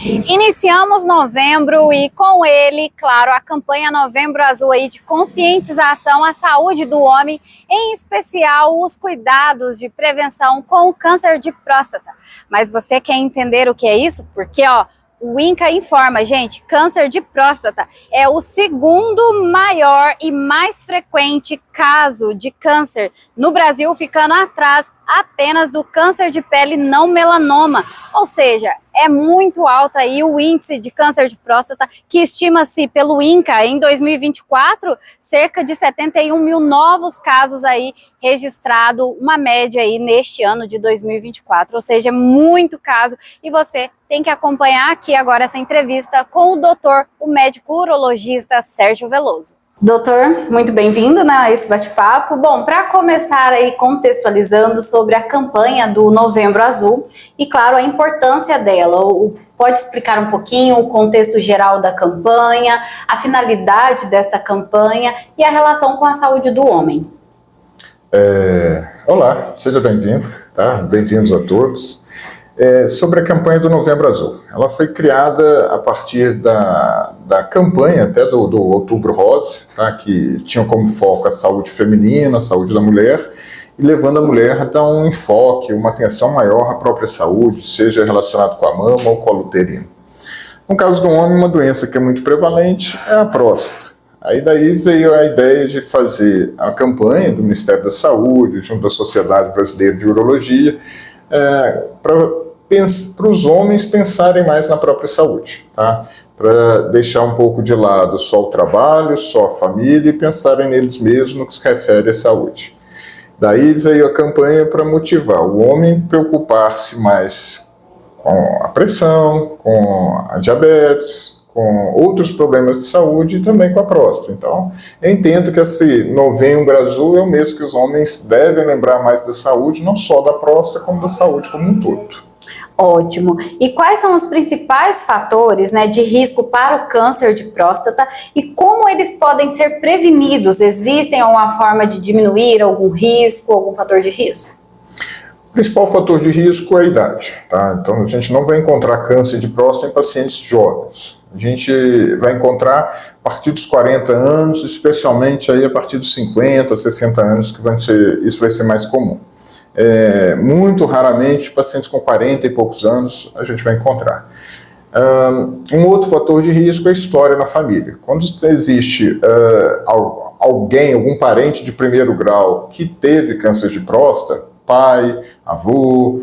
Iniciamos novembro e com ele, claro, a campanha Novembro Azul aí de conscientização à saúde do homem, em especial os cuidados de prevenção com o câncer de próstata. Mas você quer entender o que é isso? Porque, o INCA informa, gente, câncer de próstata é o segundo maior e mais frequente caso de câncer no Brasil, ficando atrás apenas do câncer de pele não melanoma. Ou seja, é muito alto aí o índice de câncer de próstata, que estima-se pelo INCA em 2024 cerca de 71 mil novos casos aí registrado, uma média aí neste ano de 2024, ou seja, muito caso, e você tem que acompanhar aqui agora essa entrevista com o doutor, o médico urologista Sérgio Veloso. Doutor, muito bem-vindo a esse bate-papo. Bom, para começar aí contextualizando sobre a campanha do Novembro Azul e, claro, a importância dela, pode explicar um pouquinho o contexto geral da campanha, a finalidade desta campanha e a relação com a saúde do homem? Olá, seja bem-vindo, tá? Bem-vindos a todos. Sobre a campanha do Novembro Azul. Ela foi criada a partir da campanha até do Outubro Rosa, tá? Que tinha como foco a saúde feminina, a saúde da mulher, e levando a mulher a dar um enfoque, uma atenção maior à própria saúde, seja relacionado com a mama ou colo uterino. No caso do homem, uma doença que é muito prevalente é a próstata. Aí daí veio a ideia de fazer a campanha do Ministério da Saúde, junto da Sociedade Brasileira de Urologia, para os homens pensarem mais na própria saúde, tá? Para deixar um pouco de lado só o trabalho, só a família e pensarem neles mesmos no que se refere à saúde. Daí veio a campanha para motivar o homem a preocupar-se mais com a pressão, com a diabetes, com outros problemas de saúde e também com a próstata. Então, eu entendo que esse Novembro Azul é o mês que os homens devem lembrar mais da saúde, não só da próstata, como da saúde como um todo. Ótimo. E quais são os principais fatores, de risco para o câncer de próstata e como eles podem ser prevenidos? Existem alguma forma de diminuir algum risco, algum fator de risco? O principal fator de risco é a idade, tá? Então a gente não vai encontrar câncer de próstata em pacientes jovens. A gente vai encontrar a partir dos 40 anos, especialmente aí a partir dos 50, 60 anos, isso vai ser mais comum. Muito raramente, pacientes com 40 e poucos anos, a gente vai encontrar. Um outro fator de risco é a história na família. Quando existe algum parente de primeiro grau que teve câncer de próstata, pai, avô,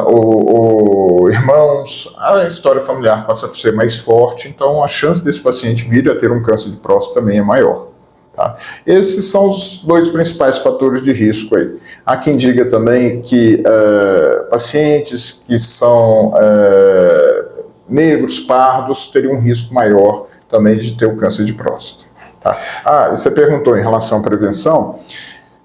ou irmãos, a história familiar passa a ser mais forte, então a chance desse paciente vir a ter um câncer de próstata também é maior. Tá? Esses são os dois principais fatores de risco aí. Há quem diga também que pacientes que são negros, pardos, teriam um risco maior também de ter o câncer de próstata. Tá? Você perguntou em relação à prevenção.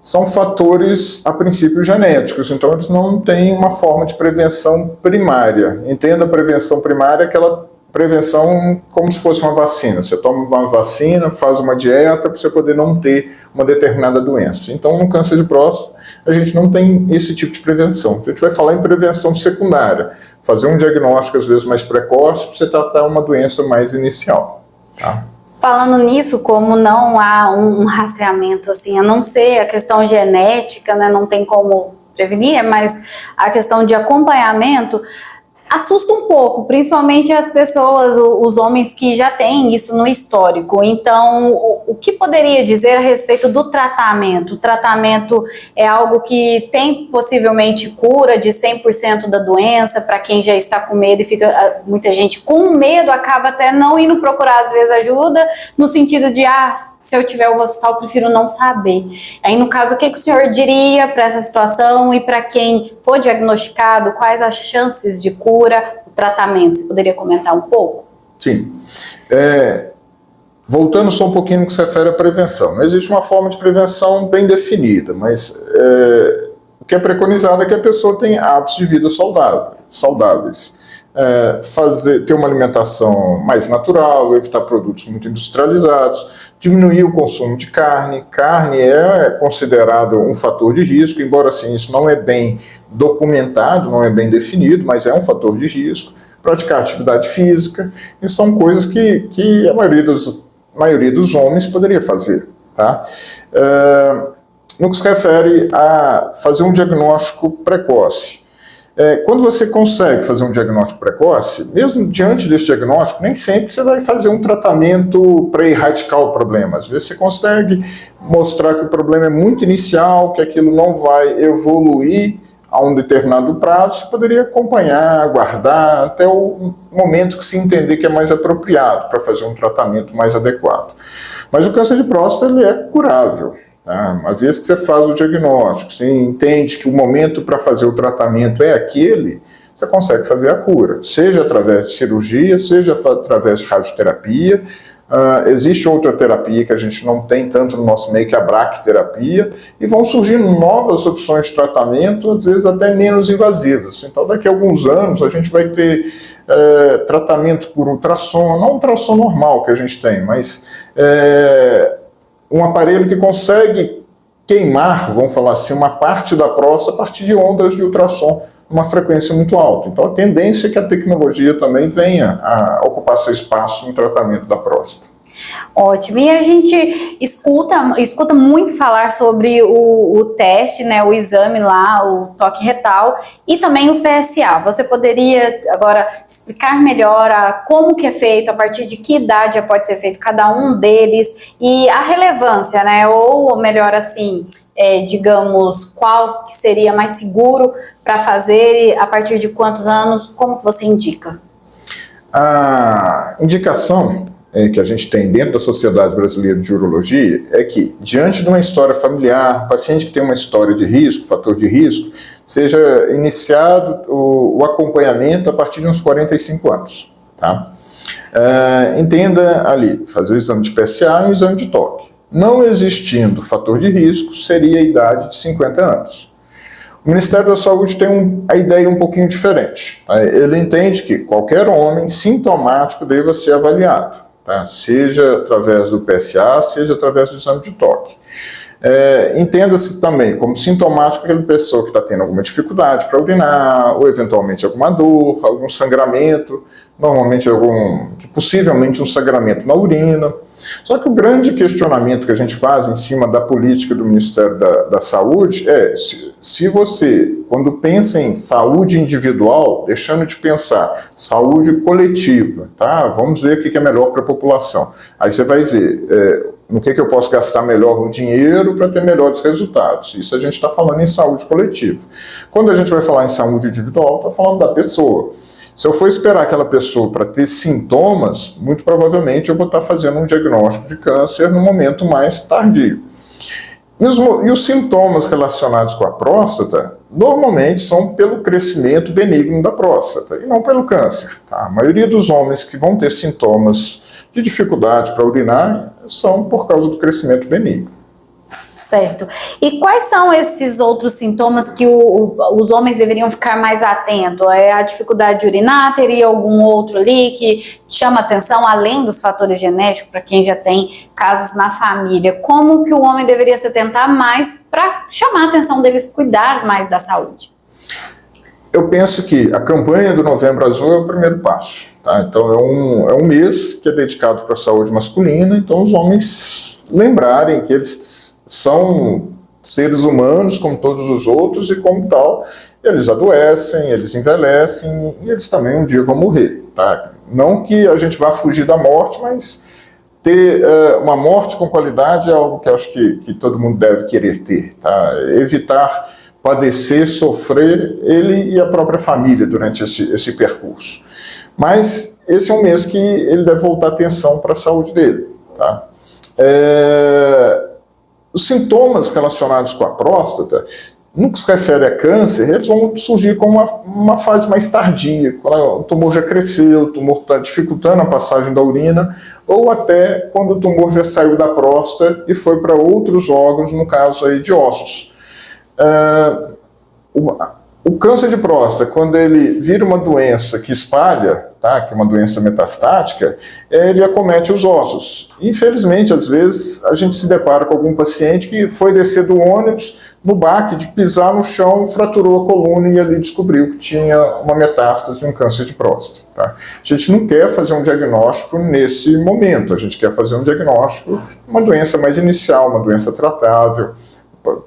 São fatores, a princípio, genéticos, então eles não têm uma forma de prevenção primária. Entenda a prevenção primária, aquela prevenção como se fosse uma vacina. Você toma uma vacina, faz uma dieta para você poder não ter uma determinada doença. Então, no câncer de próstata, a gente não tem esse tipo de prevenção. A gente vai falar em prevenção secundária, fazer um diagnóstico, às vezes, mais precoce, para você tratar uma doença mais inicial. Tá? Falando nisso, como não há um rastreamento, a não ser a questão genética, não tem como prevenir, mas a questão de acompanhamento assusta um pouco, principalmente as pessoas, os homens que já têm isso no histórico. Então, o que poderia dizer a respeito do tratamento? O tratamento é algo que tem possivelmente cura de 100% da doença para quem já está com medo e fica, muita gente com medo acaba até não indo procurar às vezes ajuda, no sentido de, se eu tiver o hospital, eu prefiro não saber. Aí, no caso, o que o senhor diria para essa situação e para quem for diagnosticado, quais as chances de cura, o tratamento? Você poderia comentar um pouco? Sim. Voltando só um pouquinho no que se refere à prevenção. Não existe uma forma de prevenção bem definida, mas o que é preconizado é que a pessoa tenha hábitos de vida saudáveis. Ter uma alimentação mais natural, evitar produtos muito industrializados, diminuir o consumo de carne. Carne é considerado um fator de risco, embora assim isso não é bem documentado, não é bem definido, mas é um fator de risco. praticar atividade física, e são coisas que a maioria dos homens poderia fazer. Tá? No que se refere a fazer um diagnóstico precoce. Quando você consegue fazer um diagnóstico precoce, mesmo diante desse diagnóstico, nem sempre você vai fazer um tratamento para erradicar o problema. Às vezes você consegue mostrar que o problema é muito inicial, que aquilo não vai evoluir a um determinado prazo, você poderia acompanhar, aguardar até o momento que se entender que é mais apropriado para fazer um tratamento mais adequado. Mas o câncer de próstata ele é curável. Uma vez que você faz o diagnóstico, você entende que o momento para fazer o tratamento é aquele, você consegue fazer a cura, seja através de cirurgia, seja através de radioterapia. Existe outra terapia que a gente não tem tanto no nosso meio, que é a braquiterapia, e vão surgindo novas opções de tratamento, às vezes até menos invasivas. Então, daqui a alguns anos, a gente vai ter tratamento por ultrassom, não ultrassom normal que a gente tem, mas um aparelho que consegue queimar, vamos falar assim, uma parte da próstata a partir de ondas de ultrassom, uma frequência muito alta. Então a tendência é que a tecnologia também venha a ocupar seu espaço no tratamento da próstata. Ótimo, e a gente escuta muito falar sobre o teste, né, o exame lá, o toque retal e também o PSA. Você poderia agora explicar melhor como que é feito, a partir de que idade já pode ser feito cada um deles e a relevância, né, ou melhor assim, digamos, qual que seria mais seguro para fazer, a partir de quantos anos, como que você indica? A indicação que a gente tem dentro da Sociedade Brasileira de Urologia é que, diante de uma história familiar, paciente que tem uma história de risco, fator de risco, seja iniciado o acompanhamento a partir de uns 45 anos. Tá? Entenda ali, fazer o exame de PSA e o exame de toque. Não existindo fator de risco, seria a idade de 50 anos. O Ministério da Saúde tem a ideia um pouquinho diferente. Ele entende que qualquer homem sintomático deva ser avaliado. Tá? Seja através do PSA, seja através do exame de toque. Entenda-se também como sintomático aquela pessoa que está tendo alguma dificuldade para urinar, ou eventualmente alguma dor, algum sangramento, normalmente possivelmente um sangramento na urina. Só que o grande questionamento que a gente faz em cima da política do Ministério da Saúde é se você, quando pensa em saúde individual, deixando de pensar saúde coletiva, tá? Vamos ver o que é melhor para a população. Aí você vai ver no que eu posso gastar melhor o dinheiro para ter melhores resultados. Isso a gente está falando em saúde coletiva. Quando a gente vai falar em saúde individual, está falando da pessoa. Se eu for esperar aquela pessoa para ter sintomas, muito provavelmente eu vou estar fazendo um diagnóstico de câncer no momento mais tardio. E os sintomas relacionados com a próstata, normalmente são pelo crescimento benigno da próstata, e não pelo câncer. Tá? A maioria dos homens que vão ter sintomas de dificuldade para urinar são por causa do crescimento benigno. Certo. E quais são esses outros sintomas que os homens deveriam ficar mais atentos? A dificuldade de urinar, teria algum outro ali que chama atenção, além dos fatores genéticos, para quem já tem casos na família? Como que o homem deveria se atentar mais para chamar a atenção deles, cuidar mais da saúde? Eu penso que a campanha do Novembro Azul é o primeiro passo. Tá? Então é um mês que é dedicado para a saúde masculina, então os homens lembrarem que eles são seres humanos como todos os outros e como tal, eles adoecem, eles envelhecem e eles também um dia vão morrer. Tá? Não que a gente vá fugir da morte, mas ter uma morte com qualidade é algo que eu acho que todo mundo deve querer ter. Tá? Evitar padecer, sofrer, ele e a própria família durante esse percurso. Mas esse é um mês que ele deve voltar atenção para a saúde dele. Tá? Os sintomas relacionados com a próstata, no que se refere a câncer, eles vão surgir com uma fase mais tardia, quando o tumor já cresceu, o tumor está dificultando a passagem da urina, ou até quando o tumor já saiu da próstata e foi para outros órgãos, no caso aí de ossos. O O câncer de próstata, quando ele vira uma doença que espalha, tá, que é uma doença metastática, ele acomete os ossos. Infelizmente, às vezes, a gente se depara com algum paciente que foi descer do ônibus, no baque de pisar no chão, fraturou a coluna e ali descobriu que tinha uma metástase, um câncer de próstata. Tá? A gente não quer fazer um diagnóstico nesse momento, a gente quer fazer um diagnóstico, uma doença mais inicial, uma doença tratável,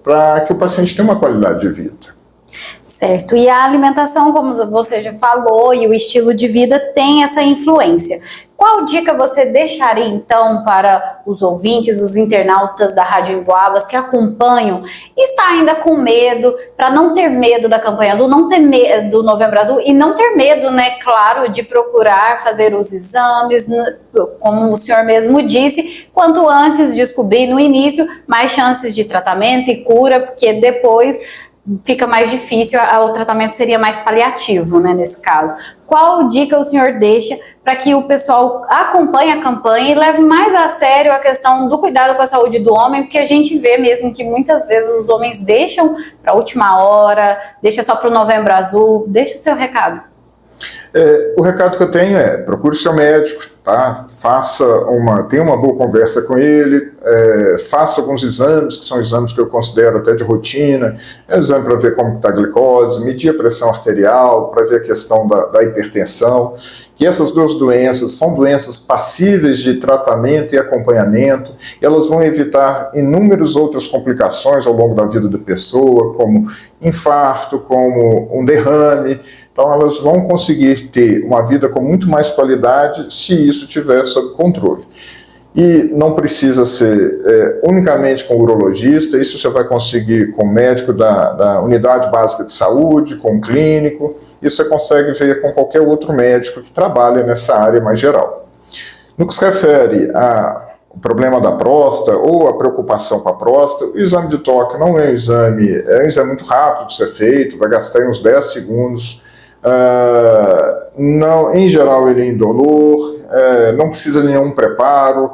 para que o paciente tenha uma qualidade de vida. Certo, e a alimentação, como você já falou, e o estilo de vida tem essa influência. Qual dica você deixaria, então, para os ouvintes, os internautas da Rádio Emboabas que acompanham e está ainda com medo, para não ter medo da campanha azul, não ter medo do Novembro Azul e não ter medo, né, claro, de procurar fazer os exames, como o senhor mesmo disse, quanto antes descobrir no início, mais chances de tratamento e cura, porque depois fica mais difícil, o tratamento seria mais paliativo, né, nesse caso. Qual dica o senhor deixa para que o pessoal acompanhe a campanha e leve mais a sério a questão do cuidado com a saúde do homem, porque a gente vê mesmo que muitas vezes os homens deixam para a última hora, deixa só para o Novembro Azul. Deixa o seu recado. O recado que eu tenho é, procure seu médico, tá? Tenha uma boa conversa com ele, faça alguns exames, que são exames que eu considero até de rotina, exame para ver como está a glicose, medir a pressão arterial, para ver a questão da hipertensão, que essas duas doenças são doenças passíveis de tratamento e acompanhamento, e elas vão evitar inúmeras outras complicações ao longo da vida da pessoa, como infarto, como um derrame. Então elas vão conseguir ter uma vida com muito mais qualidade se isso estiver sob controle. E não precisa ser unicamente com o urologista, isso você vai conseguir com o médico da unidade básica de saúde, com o clínico, isso você consegue ver com qualquer outro médico que trabalha nessa área mais geral. No que se refere ao problema da próstata ou a preocupação com a próstata, o exame de toque não é um exame muito rápido de ser feito, vai gastar uns 10 segundos, não, em geral ele é indolor, não precisa de nenhum preparo,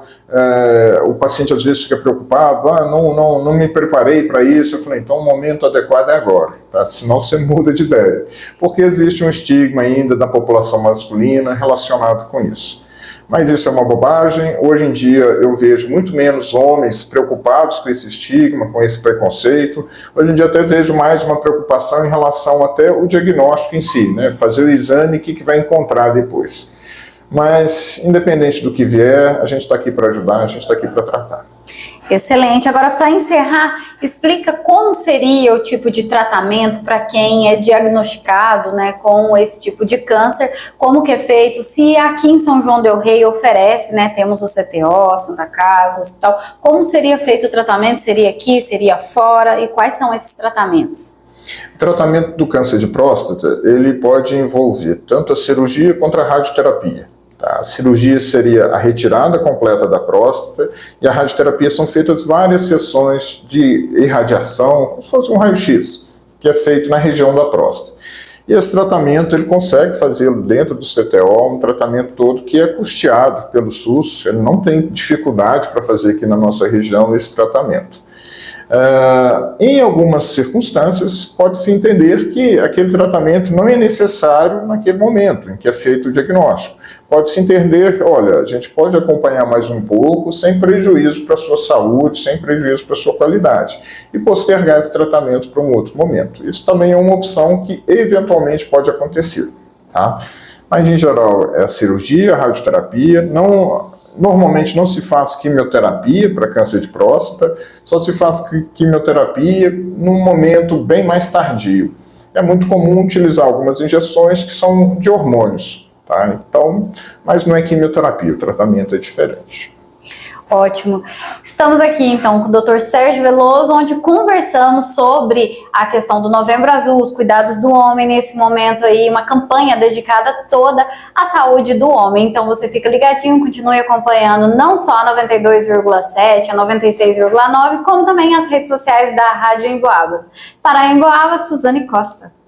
o paciente às vezes fica preocupado, não me preparei para isso. Eu falei, então o momento adequado é agora, tá? Senão você muda de ideia, porque existe um estigma ainda da população masculina relacionado com isso. Mas isso é uma bobagem. Hoje em dia eu vejo muito menos homens preocupados com esse estigma, com esse preconceito. Hoje em dia até vejo mais uma preocupação em relação até o diagnóstico em si, né? Fazer o exame, o que vai encontrar depois. Mas, independente do que vier, a gente está aqui para ajudar, a gente está aqui para tratar. Excelente. Agora, para encerrar, explica como seria o tipo de tratamento para quem é diagnosticado, né, com esse tipo de câncer, como que é feito, se aqui em São João del Rei oferece, né, temos o CTO, Santa Casa, o hospital, como seria feito o tratamento, seria aqui, seria fora, e quais são esses tratamentos? O tratamento do câncer de próstata, ele pode envolver tanto a cirurgia quanto a radioterapia. A cirurgia seria a retirada completa da próstata e a radioterapia são feitas várias sessões de irradiação, como se fosse um raio-x, que é feito na região da próstata. E esse tratamento ele consegue fazê-lo dentro do CTO, um tratamento todo que é custeado pelo SUS, ele não tem dificuldade para fazer aqui na nossa região esse tratamento. Em algumas circunstâncias, pode-se entender que aquele tratamento não é necessário naquele momento em que é feito o diagnóstico. Pode-se entender, olha, a gente pode acompanhar mais um pouco, sem prejuízo para a sua saúde, sem prejuízo para a sua qualidade, e postergar esse tratamento para um outro momento. Isso também é uma opção que eventualmente pode acontecer, tá? Mas, em geral, é a cirurgia, a radioterapia, normalmente não se faz quimioterapia para câncer de próstata, só se faz quimioterapia num momento bem mais tardio. É muito comum utilizar algumas injeções que são de hormônios, tá? Então, mas não é quimioterapia, o tratamento é diferente. Ótimo. Estamos aqui então com o Dr. Sérgio Veloso, onde conversamos sobre a questão do Novembro Azul, os cuidados do homem nesse momento aí, uma campanha dedicada toda à saúde do homem. Então você fica ligadinho, continue acompanhando não só a 92,7, a 96,9, como também as redes sociais da Rádio Emboabas. Para a Emboabas, Suzane Costa.